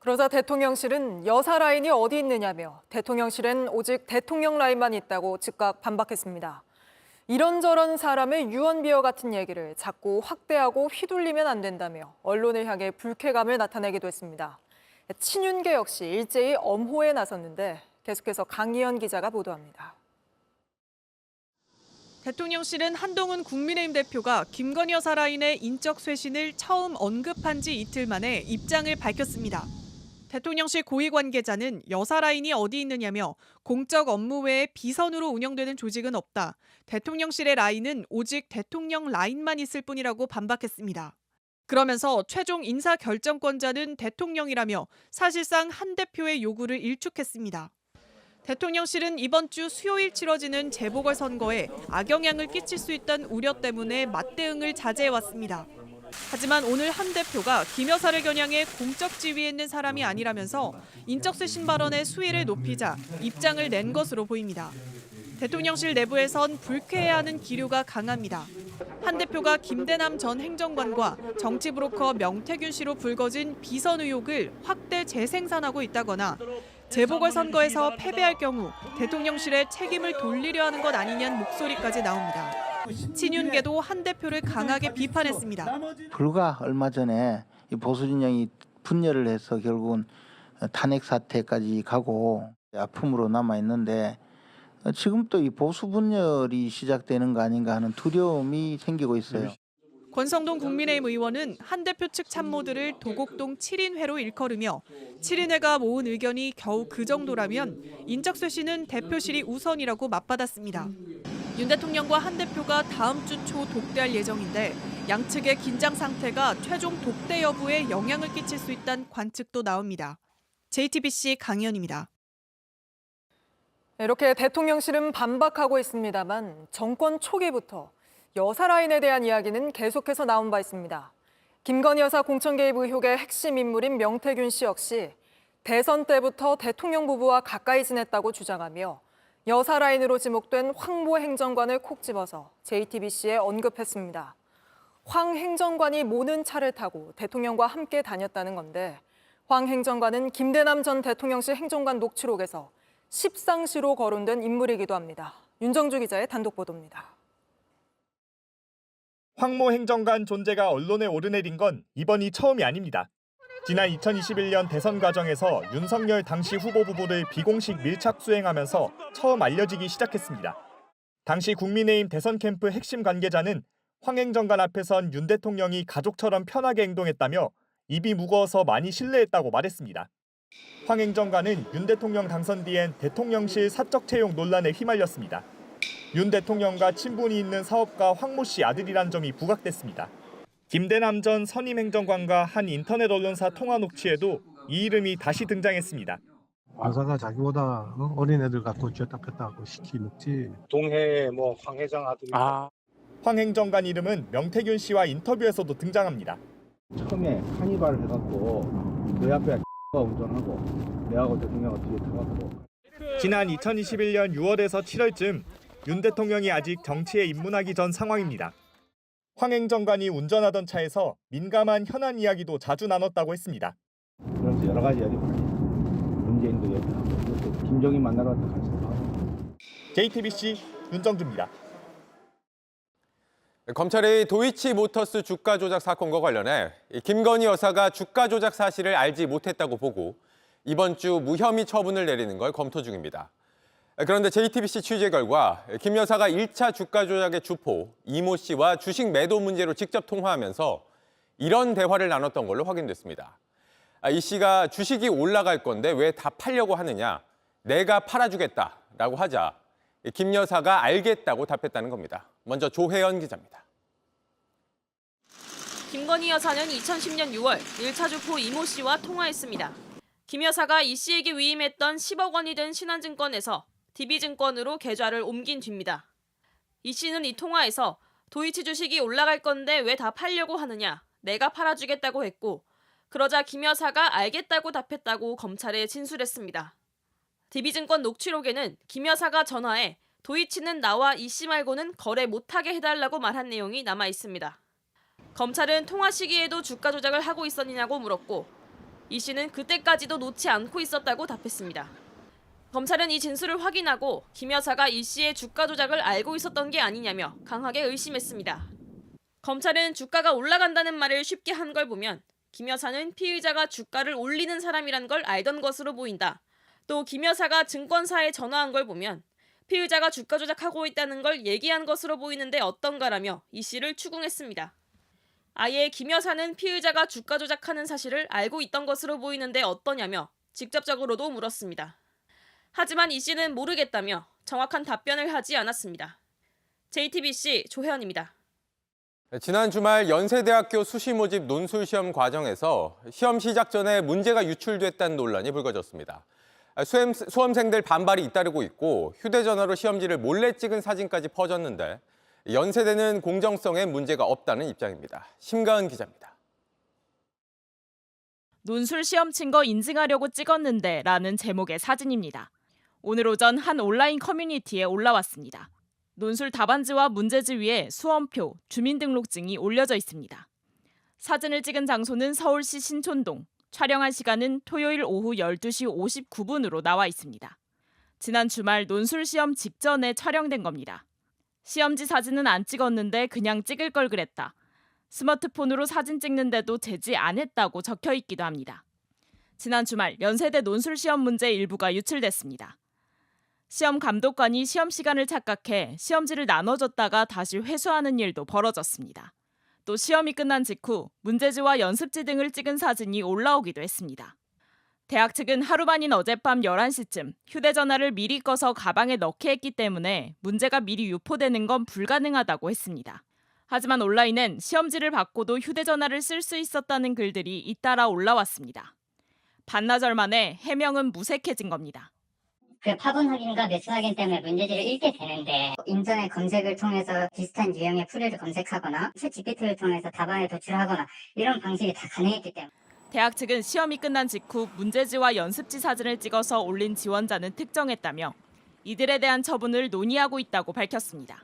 그러자 대통령실은 여사 라인이 어디 있느냐며 대통령실엔 오직 대통령 라인만 있다고 즉각 반박했습니다. 이런저런 사람의 유언비어 같은 얘기를 자꾸 확대하고 휘둘리면 안 된다며 언론을 향해 불쾌감을 나타내기도 했습니다. 친윤계 역시 일제히 엄호에 나섰는데 계속해서 강희연 기자가 보도합니다. 대통령실은 한동훈 국민의힘 대표가 김건희 여사 라인의 인적 쇄신을 처음 언급한 지 이틀 만에 입장을 밝혔습니다. 대통령실 고위 관계자는 여사 라인이 어디 있느냐며 공적 업무 외에 비선으로 운영되는 조직은 없다. 대통령실의 라인은 오직 대통령 라인만 있을 뿐이라고 반박했습니다. 그러면서 최종 인사 결정권자는 대통령이라며 사실상 한 대표의 요구를 일축했습니다. 대통령실은 이번 주 수요일 치러지는 재보궐선거에 악영향을 끼칠 수 있다는 우려 때문에 맞대응을 자제해왔습니다. 하지만 오늘 한 대표가 김 여사를 겨냥해 공적 지위에 있는 사람이 아니라면서 인적쇄신 발언의 수위를 높이자 입장을 낸 것으로 보입니다. 대통령실 내부에선 불쾌해하는 기류가 강합니다. 한 대표가 김대남 전 행정관과 정치 브로커 명태균 씨로 불거진 비선 의혹을 확대 재생산하고 있다거나 재보궐선거에서 패배할 경우 대통령실에 책임을 돌리려 하는 것 아니냐는 목소리까지 나옵니다. 친윤계도 한 대표를 강하게 비판했습니다. 불과 얼마 전에 이 보수 진영이 분열을 해서 결국은 탄핵 사태까지 가고 아픔으로 남아 있는데 지금 또 이 보수 분열이 시작되는 거 아닌가 하는 두려움이 생기고 있어요. 권성동 국민의힘 의원은 한 대표 측 참모들을 도곡동 7인회로 일컬으며 7인회가 모은 의견이 겨우 그 정도라면 인적쇄신은 대표실이 우선이라고 맞받았습니다. 윤 대통령과 한 대표가 다음 주 초 독대할 예정인데 양측의 긴장 상태가 최종 독대 여부에 영향을 끼칠 수 있다는 관측도 나옵니다. JTBC 강희연입니다. 이렇게 대통령실은 반박하고 있습니다만 정권 초기부터 여사 라인에 대한 이야기는 계속해서 나온 바 있습니다. 김건희 여사 공천 개입 의혹의 핵심 인물인 명태균 씨 역시 대선 때부터 대통령 부부와 가까이 지냈다고 주장하며 여사 라인으로 지목된 황모 행정관을 콕 집어서 JTBC에 언급했습니다. 황 행정관이 모는 차를 타고 대통령과 함께 다녔다는 건데 황 행정관은 김대남 전 대통령실 행정관 녹취록에서 십상시로 거론된 인물이기도 합니다. 윤정주 기자의 단독 보도입니다. 황모 행정관 존재가 언론에 오르내린 건 이번이 처음이 아닙니다. 지난 2021년 대선 과정에서 윤석열 당시 후보 부부를 비공식 밀착 수행하면서 처음 알려지기 시작했습니다. 당시 국민의힘 대선 캠프 핵심 관계자는 황 행정관 앞에선 윤 대통령이 가족처럼 편하게 행동했다며 입이 무거워서 많이 신뢰했다고 말했습니다. 황 행정관은 윤 대통령 당선 뒤엔 대통령실 사적 채용 논란에 휘말렸습니다. 윤 대통령과 친분이 있는 사업가 황모 씨 아들이란 점이 부각됐습니다. 김대남 전 선임 행정관과 한 인터넷 언론사 통화 녹취에도 이 이름이 다시 등장했습니다. 관사가 자기보다 어린 애들 갖고 쥐었다 폈다 하고 시키먹지. 동해 황 회장 아들이. 황 행정관 이름은 명태균 씨와 인터뷰에서도 등장합니다. 처음에 카니발을 해갖고 너 앞에 X가 운전하고 내하고 대통령이 뒤에 타갖고. 지난 2021년 6월에서 7월쯤 윤 대통령이 아직 정치에 입문하기 전 상황입니다. 황 행정관이 운전하던 차에서 민감한 현안 이야기도 자주 나눴다고 했습니다. 그래서 여러 가지 이야기 많이 문재인도 얘기하고 또 김정인 만나러 왔다 같이 나가고. JTBC 윤정주입니다. 검찰이 도이치모터스 주가 조작 사건과 관련해 김건희 여사가 주가 조작 사실을 알지 못했다고 보고 이번 주 무혐의 처분을 내리는 걸 검토 중입니다. 그런데 JTBC 취재 결과 김 여사가 1차 주가 조작의 주포 이모 씨와 주식 매도 문제로 직접 통화하면서 이런 대화를 나눴던 걸로 확인됐습니다. 이 씨가 주식이 올라갈 건데 왜 다 팔려고 하느냐, 내가 팔아주겠다라고 하자 김 여사가 알겠다고 답했다는 겁니다. 먼저 조혜연 기자입니다. 김건희 여사는 2010년 6월 1차 주포 이모 씨와 통화했습니다. 김 여사가 이 씨에게 위임했던 10억 원이 된 신한증권에서 DB증권으로 계좌를 옮긴 뒤입니다. 이 씨는 이 통화에서 도이치 주식이 올라갈 건데 왜 다 팔려고 하느냐, 내가 팔아주겠다고 했고, 그러자 김 여사가 알겠다고 답했다고 검찰에 진술했습니다. DB증권 녹취록에는 김 여사가 전화해 도이치는 나와 이 씨 말고는 거래 못하게 해달라고 말한 내용이 남아 있습니다. 검찰은 통화 시기에도 주가 조작을 하고 있었느냐고 물었고, 이 씨는 그때까지도 놓지 않고 있었다고 답했습니다. 검찰은 이 진술을 확인하고 김 여사가 이 씨의 주가 조작을 알고 있었던 게 아니냐며 강하게 의심했습니다. 검찰은 주가가 올라간다는 말을 쉽게 한 걸 보면 김 여사는 피의자가 주가를 올리는 사람이란 걸 알던 것으로 보인다. 또 김 여사가 증권사에 전화한 걸 보면 피의자가 주가 조작하고 있다는 걸 얘기한 것으로 보이는데 어떤가라며 이 씨를 추궁했습니다. 아예 김 여사는 피의자가 주가 조작하는 사실을 알고 있던 것으로 보이는데 어떠냐며 직접적으로도 물었습니다. 하지만 이 씨는 모르겠다며 정확한 답변을 하지 않았습니다. JTBC 조혜연입니다. 지난 주말 연세대학교 수시 모집 논술 시험 과정에서 시험 시작 전에 문제가 유출됐다는 논란이 불거졌습니다. 수험생들 반발이 잇따르고 있고 휴대전화로 시험지를 몰래 찍은 사진까지 퍼졌는데 연세대는 공정성에 문제가 없다는 입장입니다. 심가은 기자입니다. 논술 시험 친 거 인증하려고 찍었는데 라는 제목의 사진입니다. 오늘 오전 한 온라인 커뮤니티에 올라왔습니다. 논술 답안지와 문제지 위에 수험표, 주민등록증이 올려져 있습니다. 사진을 찍은 장소는 서울시 신촌동, 촬영한 시간은 토요일 오후 12시 59분으로 나와 있습니다. 지난 주말 논술 시험 직전에 촬영된 겁니다. 시험지 사진은 안 찍었는데 그냥 찍을 걸 그랬다. 스마트폰으로 사진 찍는데도 제지 안 했다고 적혀 있기도 합니다. 지난 주말 연세대 논술 시험 문제 일부가 유출됐습니다. 시험 감독관이 시험 시간을 착각해 시험지를 나눠줬다가 다시 회수하는 일도 벌어졌습니다. 또 시험이 끝난 직후 문제지와 연습지 등을 찍은 사진이 올라오기도 했습니다. 대학 측은 하루 만인 어젯밤 11시쯤 휴대전화를 미리 꺼서 가방에 넣게 했기 때문에 문제가 미리 유포되는 건 불가능하다고 했습니다. 하지만 온라인엔 시험지를 받고도 휴대전화를 쓸 수 있었다는 글들이 잇따라 올라왔습니다. 반나절 만에 해명은 무색해진 겁니다. 그 파본 확인과 매수 확인 때문에 문제지를 읽게 되는데 인터넷 검색을 통해서 비슷한 유형의 풀이를 검색하거나 챗GPT를 통해서 답안을 도출하거나 이런 방식이 다 가능했기 때문에 대학 측은 시험이 끝난 직후 문제지와 연습지 사진을 찍어서 올린 지원자는 특정했다며 이들에 대한 처분을 논의하고 있다고 밝혔습니다.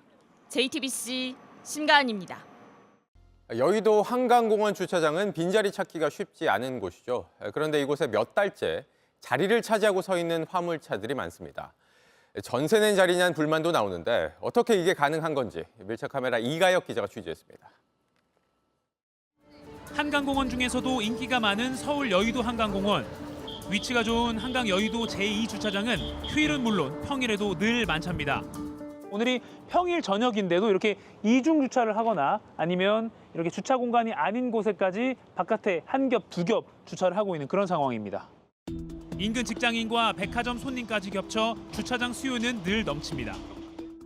JTBC 심가은입니다. 여의도 한강공원 주차장은 빈자리 찾기가 쉽지 않은 곳이죠. 그런데 이곳에 몇 달째 자리를 차지하고 서 있는 화물차들이 많습니다. 전세 낸 자리냐는 불만도 나오는데 어떻게 이게 가능한 건지 밀착카메라 이가혁 기자가 취재했습니다. 한강공원 중에서도 인기가 많은 서울 여의도 한강공원. 위치가 좋은 한강 여의도 제2주차장은 휴일은 물론 평일에도 늘 만차입니다. 오늘이 평일 저녁인데도 이렇게 이중 주차를 하거나 아니면 이렇게 주차 공간이 아닌 곳에까지 바깥에 한 겹, 두 겹 주차를 하고 있는 그런 상황입니다. 인근 직장인과 백화점 손님까지 겹쳐 주차장 수요는 늘 넘칩니다.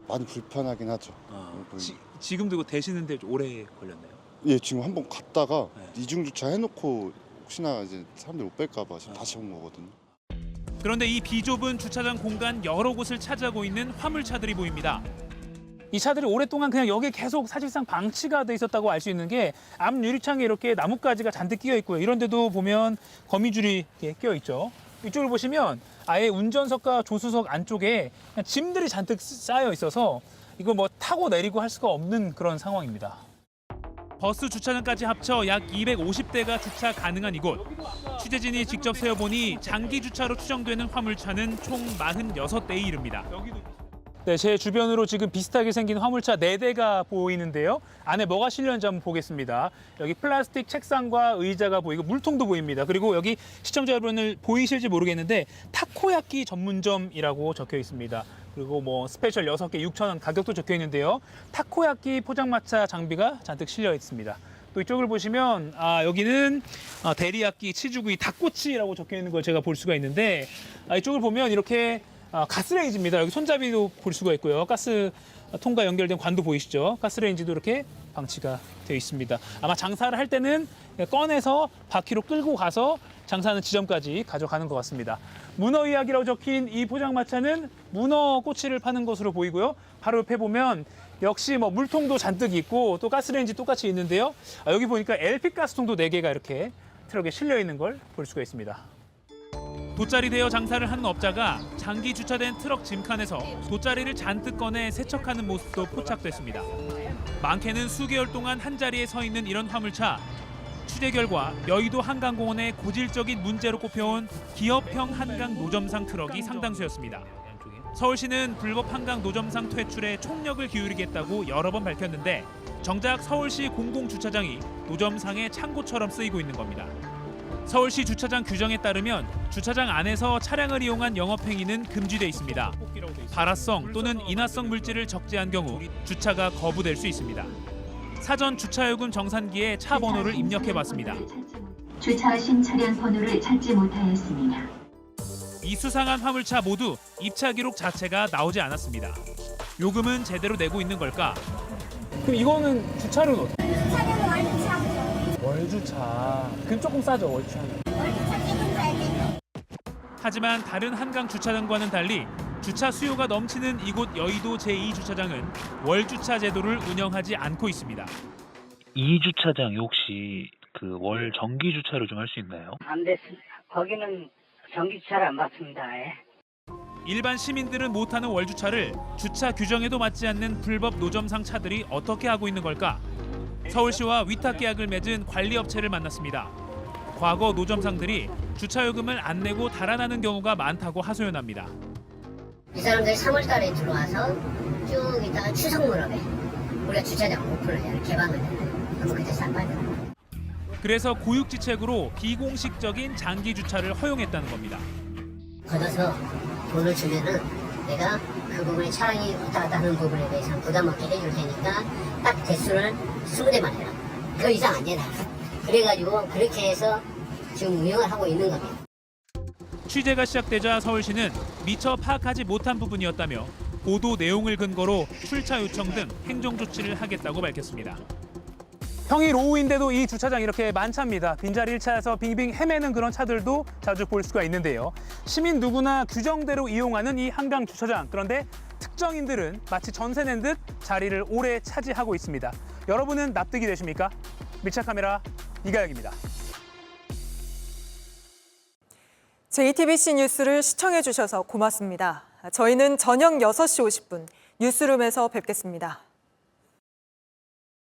많이 불편하긴 하죠. 지금도 되시는데 오래 걸렸나요? 예, 지금 한번 갔다가 이중 주차 해놓고 혹시나 이제 사람들 못 뺄까 봐 지금 다시 온 거거든요. 그런데 이 비좁은 주차장 공간 여러 곳을 차지하고 있는 화물차들이 보입니다. 이 차들이 오랫동안 그냥 여기에 계속 사실상 방치가 돼 있었다고 알 수 있는 게 앞 유리창에 이렇게 나뭇가지가 잔뜩 끼어 있고요. 이런 데도 보면 거미줄이 끼어 있죠. 이쪽을 보시면 아예 운전석과 조수석 안쪽에 그냥 짐들이 잔뜩 쌓여 있어서 이거 뭐 타고 내리고 할 수가 없는 그런 상황입니다. 버스 주차장까지 합쳐 약 250대가 주차 가능한 이곳. 취재진이 직접 세어보니 장기 주차로 추정되는 화물차는 총 46대에 이릅니다. 네, 제 주변으로 지금 비슷하게 생긴 화물차 4대가 보이는데요. 안에 뭐가 실렸는지 한번 보겠습니다. 여기 플라스틱 책상과 의자가 보이고 물통도 보입니다. 그리고 여기 시청자 여러분들 보이실지 모르겠는데 타코야끼 전문점이라고 적혀 있습니다. 그리고 뭐 스페셜 6개 6,000원 가격도 적혀 있는데요. 타코야끼 포장마차 장비가 잔뜩 실려 있습니다. 또 이쪽을 보시면 여기는 데리야끼, 치즈구이, 닭꼬치라고 적혀 있는 걸 제가 볼 수가 있는데 이쪽을 보면 이렇게 가스레인지입니다. 여기 손잡이도 볼 수가 있고요. 가스통과 연결된 관도 보이시죠? 가스레인지도 이렇게 방치가 되어 있습니다. 아마 장사를 할 때는 꺼내서 바퀴로 끌고 가서 장사하는 지점까지 가져가는 것 같습니다. 문어 이야기라고 적힌 이 포장마차는 문어 꼬치를 파는 것으로 보이고요. 바로 옆에 보면 역시 뭐 물통도 잔뜩 있고 또 가스레인지 똑같이 있는데요. 여기 보니까 LP 가스통도 4개가 이렇게 트럭에 실려 있는 걸 볼 수가 있습니다. 돗자리 대여 장사를 하는 업자가 장기 주차된 트럭 짐칸에서 돗자리를 잔뜩 꺼내 세척하는 모습도 포착됐습니다. 많게는 수개월 동안 한 자리에 서 있는 이런 화물차. 취재 결과 여의도 한강공원의 고질적인 문제로 꼽혀온 기업형 한강 노점상 트럭이 상당수였습니다. 서울시는 불법 한강 노점상 퇴출에 총력을 기울이겠다고 여러 번 밝혔는데 정작 서울시 공공주차장이 노점상의 창고처럼 쓰이고 있는 겁니다. 서울시 주차장 규정에 따르면 주차장 안에서 차량을 이용한 영업행위는 금지돼 있습니다. 발화성 또는 인화성 물질을 적재한 경우 주차가 거부될 수 있습니다. 사전 주차요금 정산기에 차 번호를 입력해봤습니다. 주차하신 차량 번호를 찾지 못하였습니다. 이 수상한 화물차 모두 입차 기록 자체가 나오지 않았습니다. 요금은 제대로 내고 있는 걸까? 그럼 이거는 주차료는 어떻게? 주차료는 월주차죠. 월주차. 그럼 조금 싸죠, 월주차는. 월주차 기본 달기. 하지만 다른 한강 주차장과는 달리 주차 수요가 넘치는 이곳 여의도 제2주차장은 월주차 제도를 운영하지 않고 있습니다. 이 주차장이 혹시 그 월 정기 주차로 좀 할 수 있나요? 안 됐습니다. 거기는 전기 주차를 안 받습니다. 일반 시민들은 못하는 월주차를 주차 규정에도 맞지 않는 불법 노점상 차들이 어떻게 하고 있는 걸까? 서울시와 위탁 계약을 맺은 관리업체를 만났습니다. 과거 노점상들이 주차요금을 안 내고 달아나는 경우가 많다고 하소연합니다. 이 사람들이 3월 달에 들어와서 쭉 있다가 추석 무렵에 우리가 주차장 오픈을 해야 개방을 해야 그럼 그때 싹 빠져요. 그래서 고육지책으로 비공식적인 장기 주차를 허용했다는 겁니다. 걷어서 돈을 주면은 내가 그 부분에 차량이 왔다 갔다 하는 부분에 대해서는 부담 없게 해줄 테니까 딱 대수를 20대만 해라. 그 이상 안 되나. 그래가지고 그렇게 해서 지금 운영을 하고 있는 겁니다. 취재가 시작되자 서울시는 미처 파악하지 못한 부분이었다며 보도 내용을 근거로 출차 요청 등 행정 조치를 하겠다고 밝혔습니다. 평일 오후인데도 이 주차장 이렇게 만차입니다. 빈자리를 찾아서 빙빙 헤매는 그런 차들도 자주 볼 수가 있는데요. 시민 누구나 규정대로 이용하는 이 한강 주차장. 그런데 특정인들은 마치 전세 낸 듯 자리를 오래 차지하고 있습니다. 여러분은 납득이 되십니까? 밀착카메라 이가영입니다. JTBC 뉴스를 시청해 주셔서 고맙습니다. 저희는 저녁 6시 50분 뉴스룸에서 뵙겠습니다.